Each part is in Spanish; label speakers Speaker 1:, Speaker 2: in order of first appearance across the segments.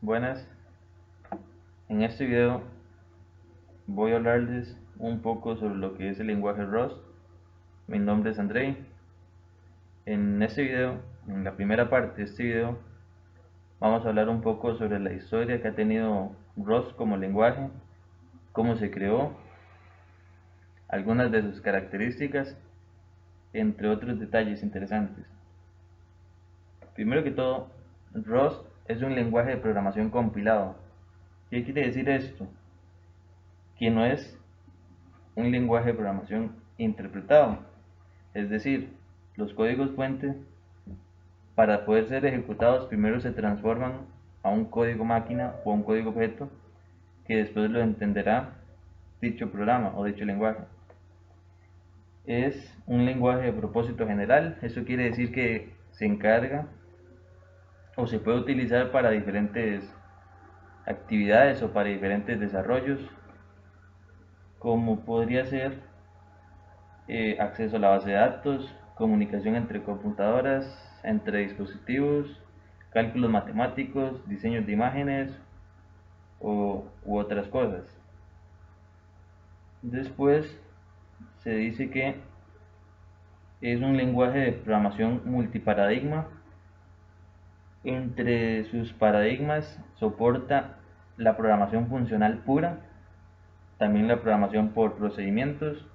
Speaker 1: Buenas, en este video voy a hablarles un poco sobre lo que es el lenguaje Rust. Mi nombre es Andrei. En este video, en la primera parte de este video, vamos a hablar un poco sobre la historia que ha tenido Rust como lenguaje, cómo se creó, algunas de sus características, entre otros detalles interesantes. Primero que todo, Rust es un lenguaje de programación compilado. ¿Qué quiere decir esto? Que no es un lenguaje de programación interpretado, es decir, los códigos fuente para poder ser ejecutados primero se transforman a un código máquina o a un código objeto que después lo entenderá dicho programa o dicho lenguaje. Es un lenguaje de propósito general, eso quiere decir que se encarga o se puede utilizar para diferentes actividades o para diferentes desarrollos, como podría ser acceso a la base de datos, comunicación entre computadoras, entre dispositivos, cálculos matemáticos, diseños de imágenes u otras cosas. Después se dice que es un lenguaje de programación multiparadigma. Entre sus paradigmas soporta la programación funcional pura, también la programación por procedimientos,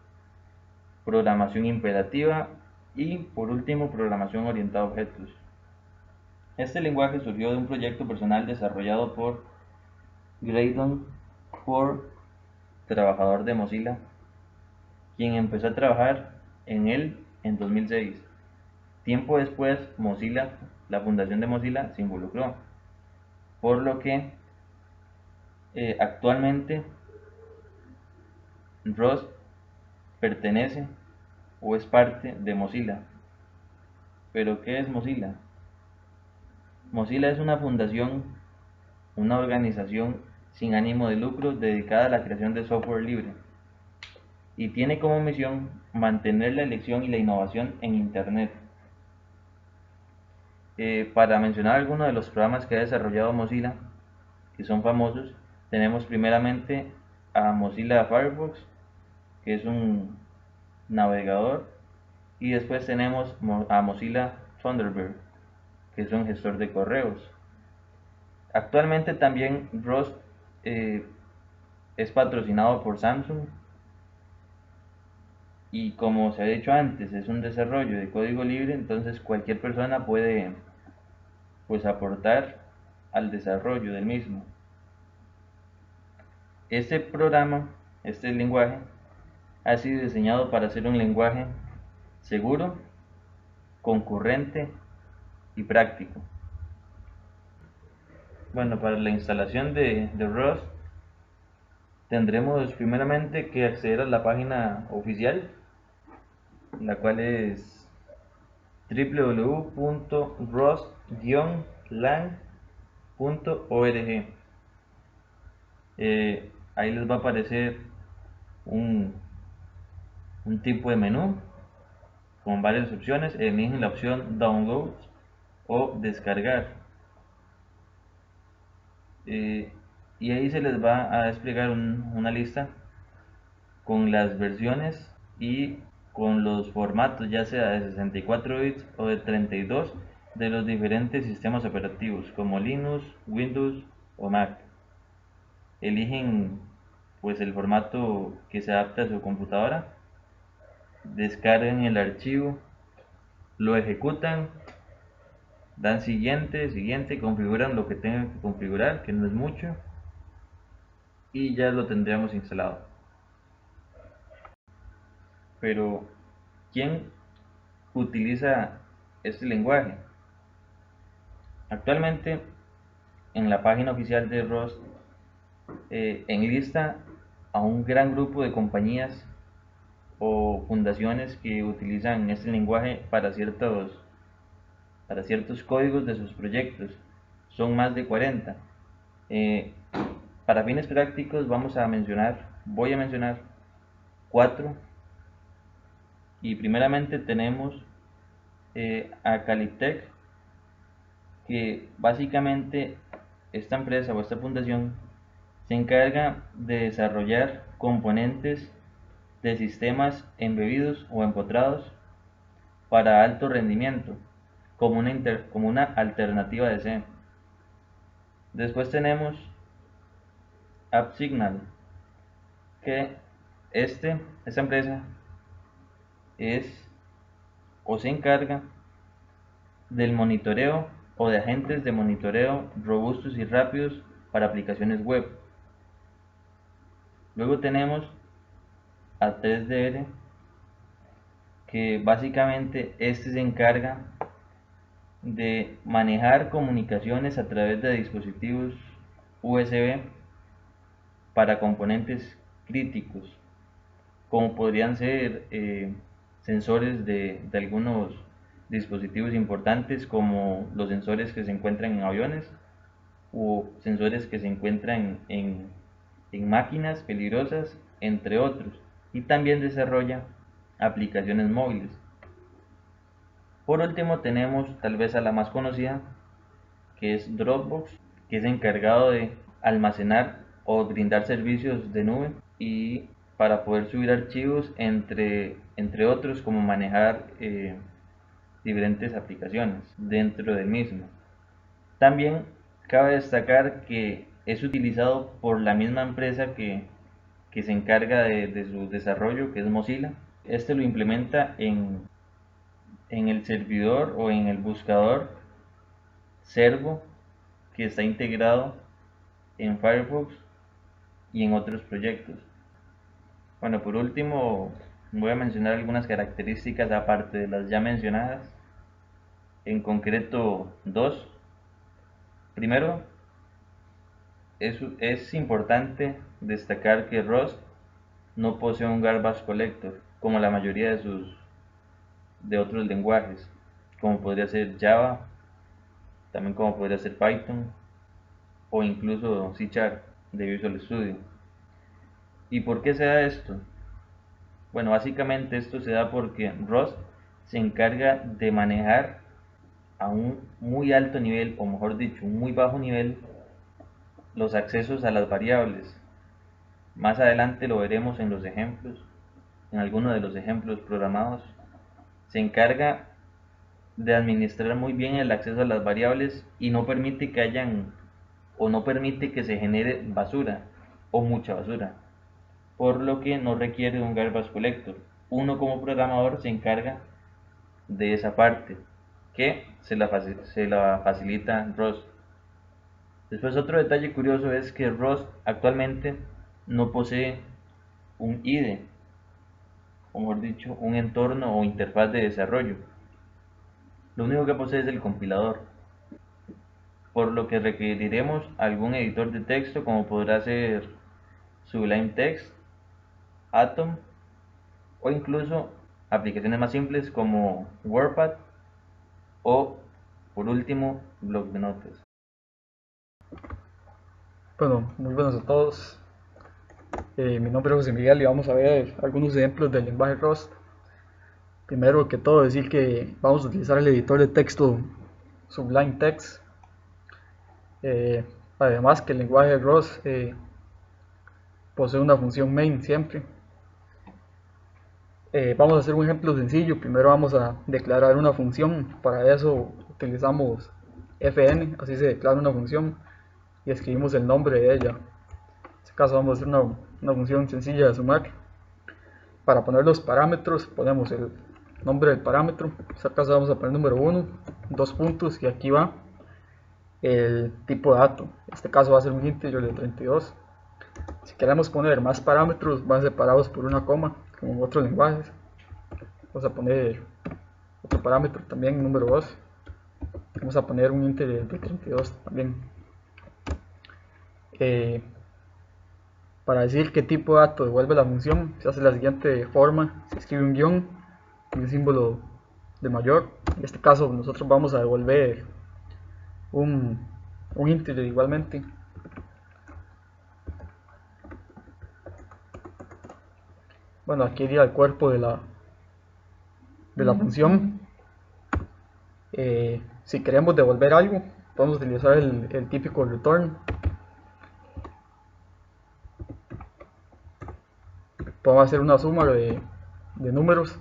Speaker 1: programación imperativa y por último programación orientada a objetos. Este lenguaje surgió de un proyecto personal desarrollado por Graydon Ford, trabajador de Mozilla, quien empezó a trabajar en él en 2006. Tiempo después, Mozilla, la fundación de Mozilla, se involucró, por lo que actualmente Rust pertenece o es parte de Mozilla. ¿Pero qué es Mozilla? Mozilla es una fundación, una organización sin ánimo de lucro dedicada a la creación de software libre y tiene como misión mantener la elección y la innovación en Internet. Para mencionar algunos de los programas que ha desarrollado Mozilla, que son famosos, tenemos primeramente a Mozilla Firefox, que es un navegador, y después tenemos a Mozilla Thunderbird, que es un gestor de correos. Actualmente también Rust eh, es patrocinado por Samsung y como se ha dicho antes, es un desarrollo de código libre, entonces cualquier persona puede pues aportar al desarrollo del mismo. Este programa, este lenguaje, ha sido diseñado para ser un lenguaje seguro, concurrente y práctico. Bueno, para la instalación de Rust tendremos primeramente que acceder a la página oficial, la cual es www.rust-lang.org. Ahí les va a aparecer un, un tipo de menú con varias opciones. Eligen la opción Download o Descargar. Y ahí se les va a desplegar una lista con las versiones y con los formatos, ya sea de 64 bits o de 32, de los diferentes sistemas operativos como Linux, Windows o Mac. Eligen pues el formato que se adapte a su computadora, descargan el archivo, lo ejecutan, dan siguiente, siguiente, configuran lo que tengan que configurar, que no es mucho, y ya lo tendríamos instalado. Pero, ¿quién utiliza este lenguaje? Actualmente, en la página oficial de Rust, enlista a un gran grupo de compañías o fundaciones que utilizan este lenguaje para ciertos códigos de sus proyectos. Son más de 40. Eh, para fines prácticos voy a mencionar 4. Y primeramente tenemos a Calyptech, que básicamente esta empresa o esta fundación se encarga de desarrollar componentes de sistemas embebidos o empotrados para alto rendimiento, como una alternativa de C. Después tenemos AppSignal, que esta empresa es o se encarga del monitoreo o de agentes de monitoreo robustos y rápidos para aplicaciones web. Luego tenemos a 3DR, que básicamente se encarga de manejar comunicaciones a través de dispositivos USB para componentes críticos, como podrían ser sensores de algunos dispositivos importantes, como los sensores que se encuentran en aviones o sensores que se encuentran en máquinas peligrosas, entre otros. Y también desarrolla aplicaciones móviles. Por último tenemos tal vez a la más conocida, que es Dropbox, que es encargado de almacenar o brindar servicios de nube y para poder subir archivos, entre otros, como manejar diferentes aplicaciones dentro del mismo. También cabe destacar que es utilizado por la misma empresa que se encarga de su desarrollo, que es Mozilla. Este lo implementa en el servidor o en el buscador Servo, que está integrado en Firefox y en otros proyectos. Bueno, por último voy a mencionar algunas características aparte de las ya mencionadas, en concreto dos. Primero, es importante destacar que Rust no posee un garbage collector como la mayoría de otros lenguajes, como podría ser Java, también como podría ser Python o incluso C# de Visual Studio. ¿Y por qué se da esto? Bueno, básicamente esto se da porque Rust se encarga de manejar a un muy alto nivel, o mejor dicho, un muy bajo nivel, los accesos a las variables. Más adelante lo veremos en los ejemplos, en algunos de los ejemplos programados. Se encarga de administrar muy bien el acceso a las variables y no permite que hayan o no permite que se genere basura o mucha basura, por lo que no requiere un garbage collector. Uno como programador se encarga de esa parte, que se la facilita Rust. Después, otro detalle curioso es que Rust actualmente no posee un IDE, o mejor dicho, un entorno o interfaz de desarrollo. Lo único que posee es el compilador, por lo que requeriremos algún editor de texto, como podrá ser Sublime Text, Atom, o incluso aplicaciones más simples como WordPad o, por último, bloc de notas.
Speaker 2: Bueno, muy buenos a todos. Mi nombre es José Miguel y vamos a ver algunos ejemplos del lenguaje Rust. Primero que todo, decir que vamos a utilizar el editor de texto Sublime Text. Además que el lenguaje Rust posee una función main siempre. Vamos a hacer un ejemplo sencillo. Primero vamos a declarar una función. Para eso utilizamos fn, así se declara una función, y escribimos el nombre de ella. En este caso vamos a hacer una función sencilla de sumar. Para poner los parámetros ponemos el nombre del parámetro. En este caso vamos a poner número 1, 2 puntos, y aquí va el tipo de dato. En este caso va a ser un integer de 32. Si queremos poner más parámetros, van separados por una coma, como en otros lenguajes. Vamos a poner otro parámetro también, número 2. Vamos a poner un integer de 32 también. Para decir qué tipo de dato devuelve la función, se hace de la siguiente forma: se escribe un guión y un símbolo de mayor. En este caso nosotros vamos a devolver un integer igualmente. Bueno, aquí iría el cuerpo de la función. Si queremos devolver algo, podemos utilizar el típico return. Podemos hacer una suma de números,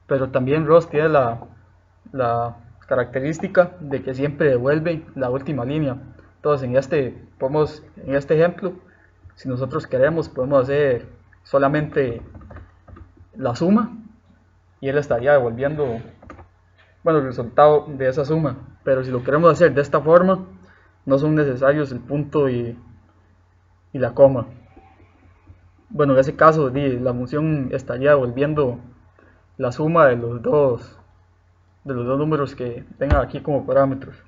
Speaker 2: pero también Rust tiene la característica de que siempre devuelve la última línea. Entonces en este ejemplo, si nosotros queremos, podemos hacer solamente la suma y él estaría devolviendo, bueno, el resultado de esa suma. Pero si lo queremos hacer de esta forma, no son necesarios el punto y la coma. Bueno, en ese caso la función estaría devolviendo la suma de los dos números que tenga aquí como parámetros.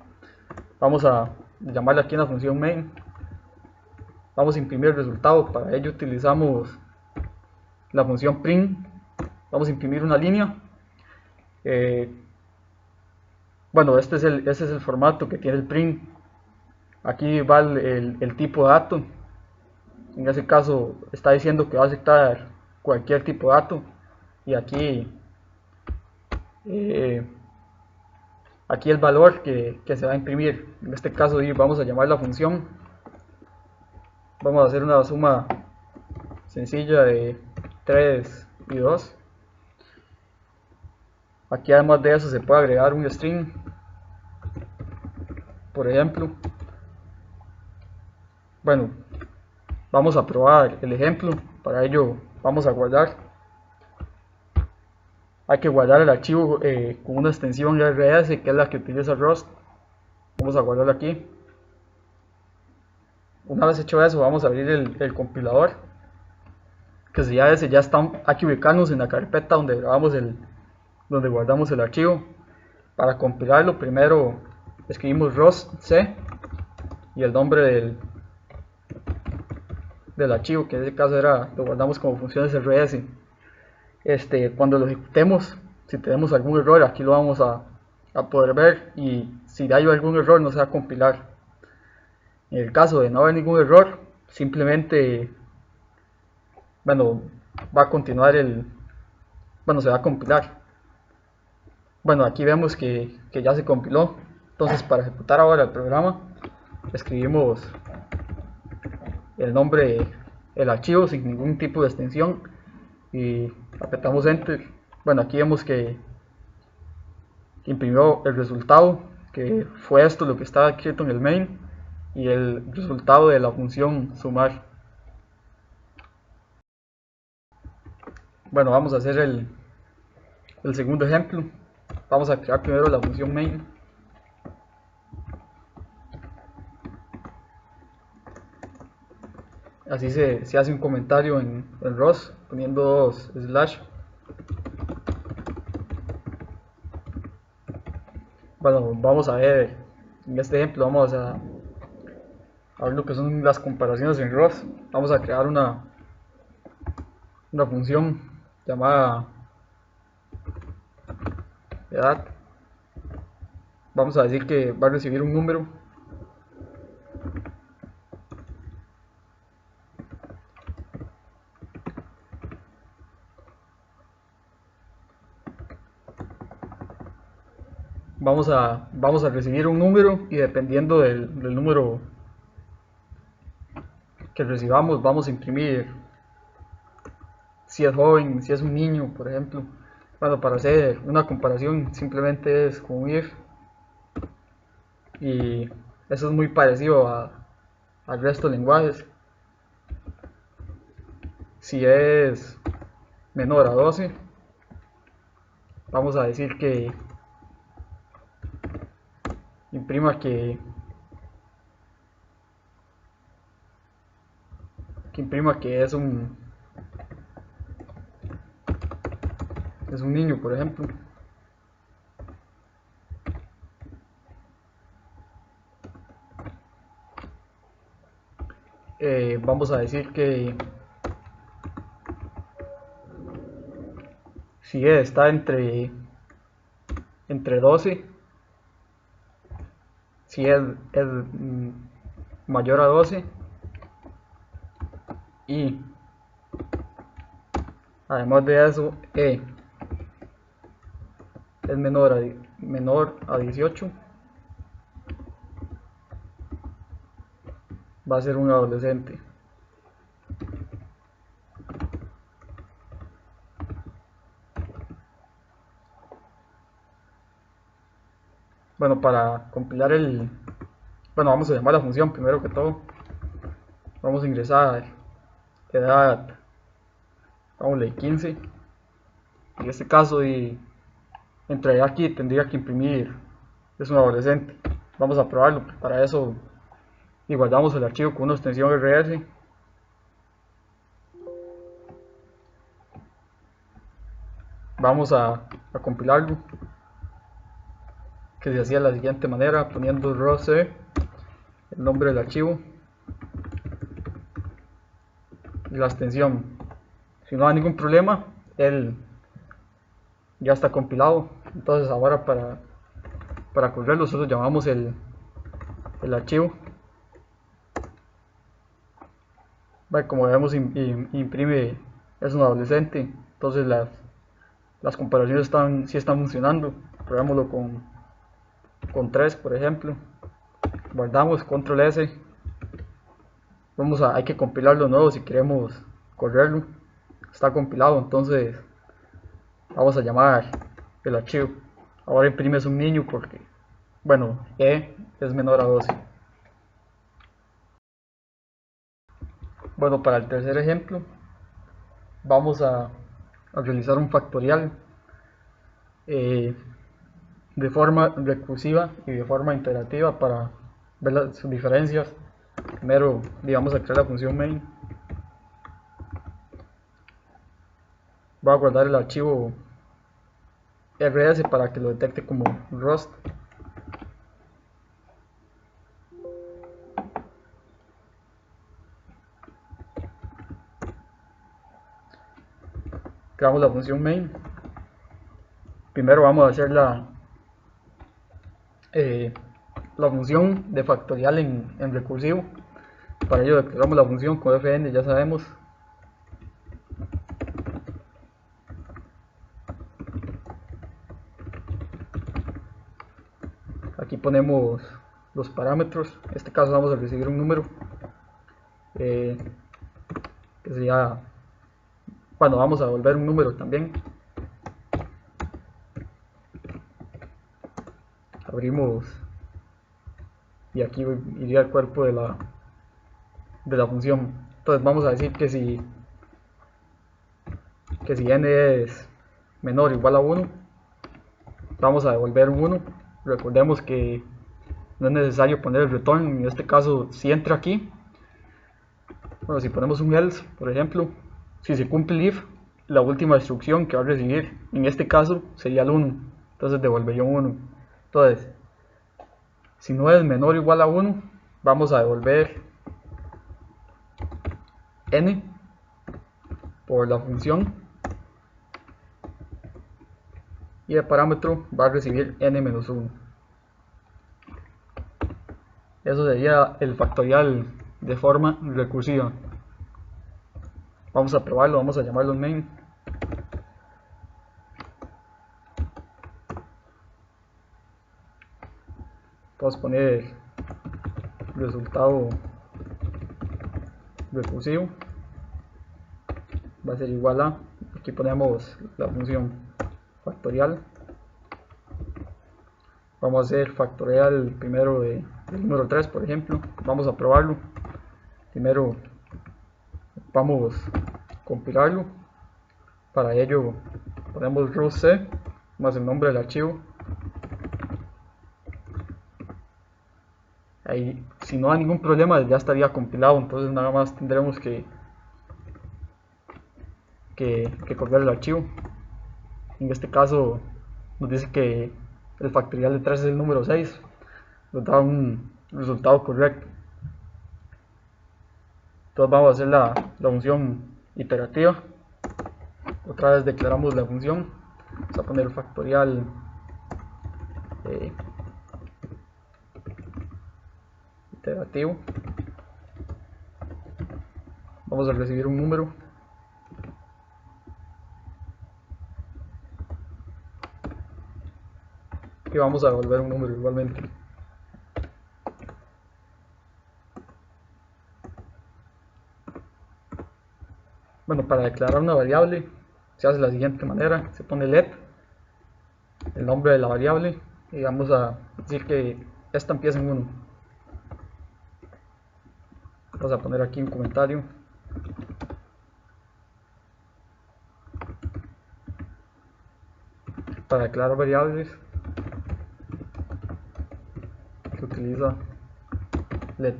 Speaker 2: Vamos a llamarle aquí en la función main. Vamos a imprimir el resultado. Para ello utilizamos la función print. Vamos a imprimir una línea. Bueno, ese es el formato que tiene el print. Aquí va el tipo de dato. En ese caso está diciendo que va a aceptar cualquier tipo de dato. Y aquí aquí el valor que se va a imprimir. En este caso vamos a llamar la función. Vamos a hacer una suma sencilla de 3 y 2. Aquí además de eso se puede agregar un string, por ejemplo. Bueno, vamos a probar el ejemplo. Para ello vamos a guardar. Hay que guardar el archivo con una extensión RS, que es la que utiliza Rust. Vamos a guardarlo aquí. Una vez hecho eso, vamos a abrir el compilador, que si ya está. Hay que ubicarnos en la carpeta donde guardamos el archivo. Para compilarlo, primero escribimos rust c y el nombre del archivo, que en este caso lo guardamos como funciones rs. Cuando lo ejecutemos, si tenemos algún error, aquí lo vamos a poder ver, y si hay algún error no se va a compilar. En el caso de no haber ningún error, simplemente, bueno, va a continuar se va a compilar. Bueno, aquí vemos que ya se compiló. Entonces, para ejecutar ahora el programa, escribimos el nombre, el archivo sin ningún tipo de extensión, y apretamos enter. Bueno, aquí vemos que imprimió el resultado, que fue esto lo que estaba escrito en el main, y el resultado de la función sumar. Bueno, vamos a hacer el segundo ejemplo. Vamos a crear primero la función main. Así se hace un comentario en Rust poniendo 2 slash. Bueno, vamos a ver, en este ejemplo vamos a ver lo que son las comparaciones en Rust. Vamos a crear una función llamada edad. Vamos a decir que va a recibir un número. Vamos a recibir un número, y dependiendo del número que recibamos, vamos a imprimir si es joven, si es un niño, por ejemplo. Bueno, para hacer una comparación simplemente es con if, y eso es muy parecido al resto de lenguajes. Si es menor a 12, vamos a decir que imprima que es un niño, por ejemplo. Vamos a decir que si está entre 12, si es mayor a 12, y además de eso es menor a 18, va a ser un adolescente. Bueno, para compilar vamos a llamar la función primero que todo. Vamos a ingresar edad, vamos 15. En este caso, y entraría aquí, tendría que imprimir, es un adolescente. Vamos a probarlo. Para eso, y guardamos el archivo con una extensión RS. Vamos a compilarlo, que se hacía de la siguiente manera, poniendo roc, el nombre del archivo y la extensión. Si no hay ningún problema, él ya está compilado. Entonces ahora para correrlo nosotros llamamos el archivo. Bueno, como vemos, imprime, es un adolescente. Entonces las comparaciones sí están funcionando. Probémoslo con 3, por ejemplo. Guardamos, control S. Hay que compilarlo de nuevo si queremos correrlo. Está compilado, entonces vamos a llamar el archivo. Ahora imprimes un niño porque, bueno, E es menor a 12. Bueno, para el tercer ejemplo vamos a realizar un factorial de forma recursiva y de forma iterativa para ver las diferencias. Primero vamos a crear la función main. Voy a guardar el archivo rs para que lo detecte como Rust. Creamos la función main. Primero vamos a hacer la función de factorial en recursivo. Para ello declaramos la función con fn, ya sabemos. Aquí ponemos los parámetros. En este caso vamos a recibir un número que sería, bueno, vamos a devolver un número también. Abrimos y aquí iría el cuerpo de la función. Entonces vamos a decir que si n es menor o igual a 1, vamos a devolver un 1. Recordemos que no es necesario poner el return. En este caso, si entra aquí, bueno, si ponemos un else, por ejemplo, si se cumple if, la última instrucción que va a recibir en este caso sería el 1, entonces devolvería un 1. Entonces, si no es menor o igual a 1, vamos a devolver n por la función y el parámetro va a recibir n-1. Eso sería el factorial de forma recursiva. Vamos a probarlo, vamos a llamarlo main. Vamos a poner resultado recursivo, va a ser igual a, aquí ponemos la función factorial. Vamos a hacer factorial primero del número 3, por ejemplo. Vamos a probarlo. Primero vamos a compilarlo. Para ello ponemos root c más el nombre del archivo. Ahí, si no hay ningún problema, ya estaría compilado. Entonces nada más tendremos que correr el archivo. En este caso nos dice que el factorial de 3 es el número 6, nos da un resultado correcto. Entonces vamos a hacer la función iterativa. Otra vez declaramos la función, vamos a poner factorial iterativo. Vamos a recibir un número. Y vamos a devolver un número igualmente. Bueno, para declarar una variable se hace de la siguiente manera: se pone let, el nombre de la variable, y vamos a decir que esta empieza en 1. Vamos a poner aquí un comentario. Para declarar variables se utiliza let.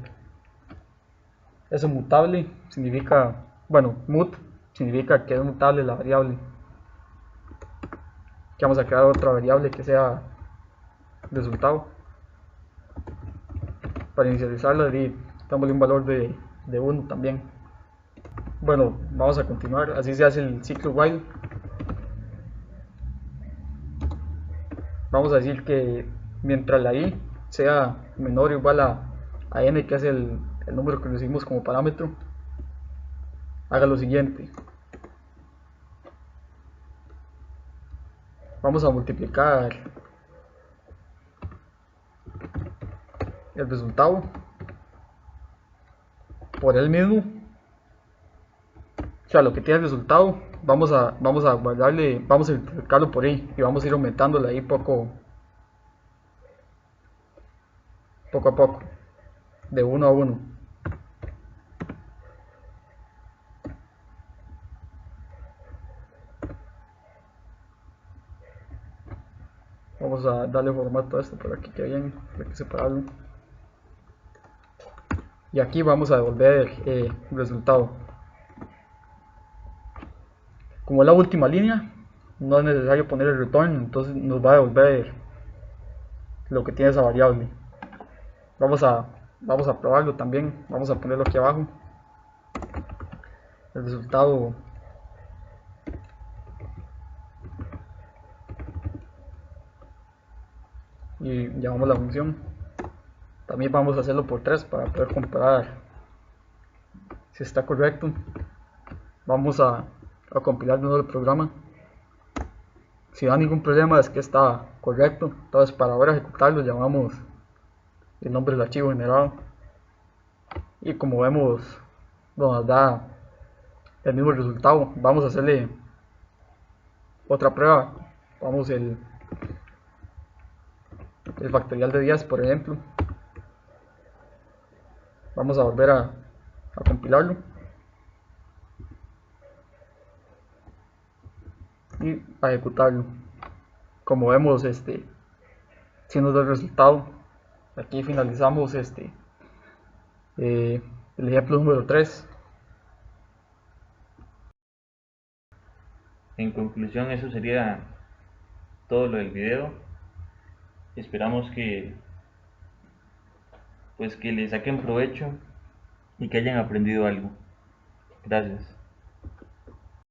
Speaker 2: Eso mutable significa, bueno, mut significa que es mutable la variable. Aquí vamos a crear otra variable que sea resultado. Para inicializarla dámosle un valor de 1 también. Bueno, vamos a continuar. Así se hace el ciclo while. Vamos a decir que mientras la i sea menor o igual a n, que es el número que recibimos como parámetro, haga lo siguiente: vamos a multiplicar el resultado por él mismo, o sea, lo que tiene el resultado, vamos a guardarle, vamos a multiplicarlo por i y vamos a ir aumentando la i poco a poco, de 1 a 1. Vamos a darle formato a esto por aquí, que bien, hay que separarlo. Y aquí vamos a devolver el resultado. Como es la última línea, no es necesario poner el return, entonces nos va a devolver lo que tiene esa variable. Vamos a probarlo también, vamos a ponerlo aquí abajo. El resultado y llamamos la función. También vamos a hacerlo por 3 para poder comparar si está correcto. Vamos a compilar de nuevo el programa. Si no hay ningún problema es que está correcto. Entonces, para ahora ejecutarlo, llamamos el nombre del archivo generado. Y como vemos, nos da el mismo resultado. Vamos a hacerle otra prueba. Vamos el factorial de 10, por ejemplo. Vamos a volver a compilarlo y a ejecutarlo. Como vemos, si nos da el resultado. Aquí finalizamos el ejemplo número 3.
Speaker 1: En conclusión, eso sería todo lo del video. Esperamos que le saquen provecho y que hayan aprendido algo. Gracias.